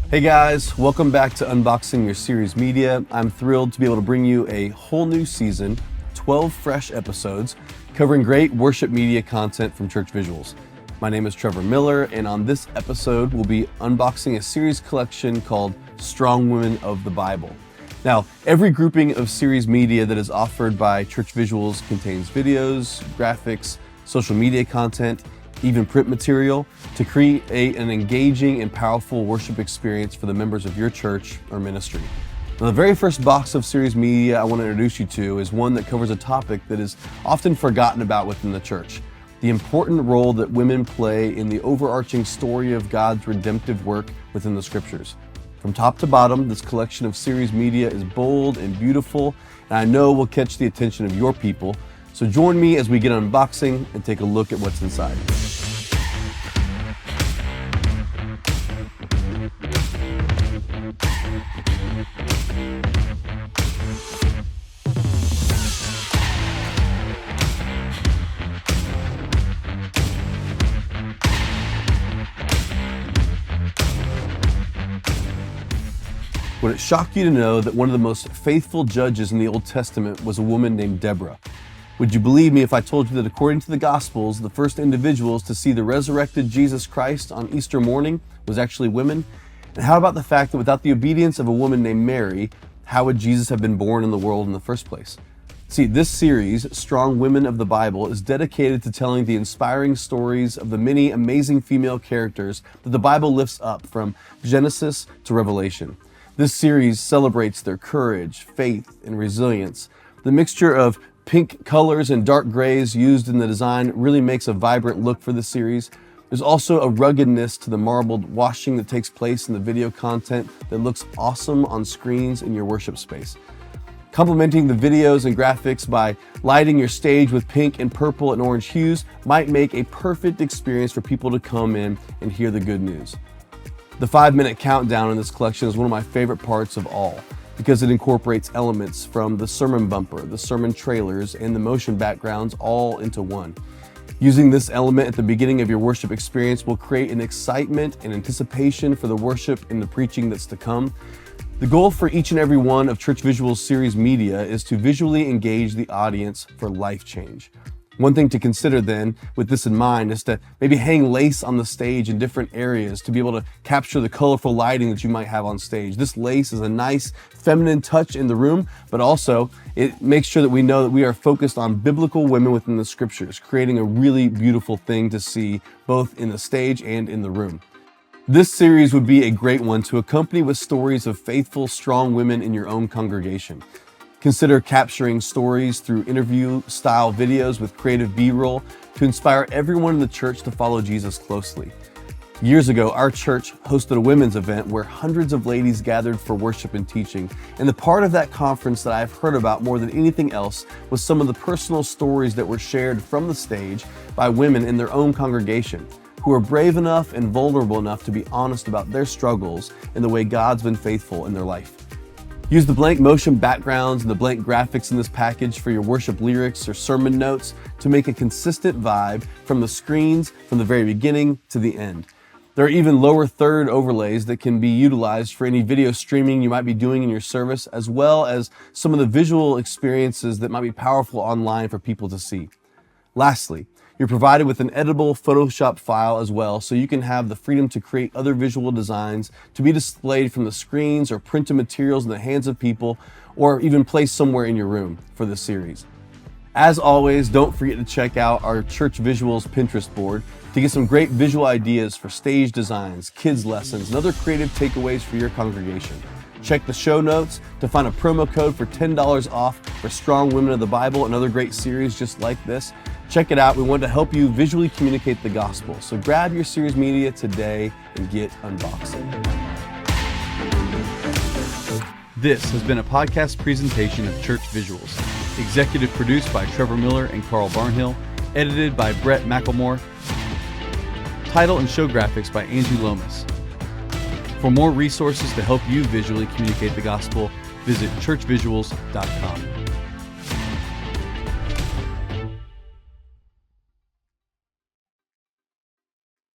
Hey guys, welcome back to Unboxing Your Series Media. I'm thrilled to be able to bring you a whole new season, 12 fresh episodes, covering great worship media content from Church Visuals. My name is Trevor Miller, and on this episode, we'll be unboxing a series collection called Strong Women of the Bible. Now, every grouping of series media that is offered by Church Visuals contains videos, graphics, social media content, even print material to create an engaging and powerful worship experience for the members of your church or ministry. Now, the very first box of series media I want to introduce you to is one that covers a topic that is often forgotten about within the church: the important role that women play in the overarching story of God's redemptive work within the scriptures. From top to bottom, this collection of series media is bold and beautiful, and I know will catch the attention of your people. So join me as we get unboxing and take a look at what's inside. Would it shock you to know that one of the most faithful judges in the Old Testament was a woman named Deborah? Would you believe me if I told you that according to the Gospels, the first individuals to see the resurrected Jesus Christ on Easter morning was actually women? And how about the fact that without the obedience of a woman named Mary, how would Jesus have been born in the world in the first place? See, this series, Strong Women of the Bible, is dedicated to telling the inspiring stories of the many amazing female characters that the Bible lifts up from Genesis to Revelation. This series celebrates their courage, faith, and resilience. The mixture of pink colors and dark grays used in the design really makes a vibrant look for the series. There's also a ruggedness to the marbled washing that takes place in the video content that looks awesome on screens in your worship space. Complementing the videos and graphics by lighting your stage with pink and purple and orange hues might make a perfect experience for people to come in and hear the good news. The 5-minute countdown in this collection is one of my favorite parts of all, because it incorporates elements from the sermon bumper, the sermon trailers, and the motion backgrounds all into one. Using this element at the beginning of your worship experience will create an excitement and anticipation for the worship and the preaching that's to come. The goal for each and every one of Church Visuals series media is to visually engage the audience for life change. One thing to consider then, with this in mind, is to maybe hang lace on the stage in different areas to be able to capture the colorful lighting that you might have on stage. This lace is a nice feminine touch in the room, but also it makes sure that we know that we are focused on biblical women within the scriptures, creating a really beautiful thing to see both in the stage and in the room. This series would be a great one to accompany with stories of faithful, strong women in your own congregation. Consider capturing stories through interview-style videos with creative B-roll to inspire everyone in the church to follow Jesus closely. Years ago, our church hosted a women's event where hundreds of ladies gathered for worship and teaching. And the part of that conference that I've heard about more than anything else was some of the personal stories that were shared from the stage by women in their own congregation, who are brave enough and vulnerable enough to be honest about their struggles and the way God's been faithful in their life. Use the blank motion backgrounds and the blank graphics in this package for your worship lyrics or sermon notes to make a consistent vibe from the screens from the very beginning to the end. There are even lower third overlays that can be utilized for any video streaming you might be doing in your service, as well as some of the visual experiences that might be powerful online for people to see. Lastly, you're provided with an editable Photoshop file as well, so you can have the freedom to create other visual designs to be displayed from the screens or printed materials in the hands of people, or even placed somewhere in your room for this series. As always, don't forget to check out our Church Visuals Pinterest board to get some great visual ideas for stage designs, kids lessons, and other creative takeaways for your congregation. Check the show notes to find a promo code for $10 off for Strong Women of the Bible and other great series just like this. Check it out. We want to help you visually communicate the gospel. So grab your series media today and get unboxing. This has been a podcast presentation of Church Visuals. Executive produced by Trevor Miller and Carl Barnhill. Edited by Brett McElmore. Title and show graphics by Andrew Lomas. For more resources to help you visually communicate the gospel, visit churchvisuals.com.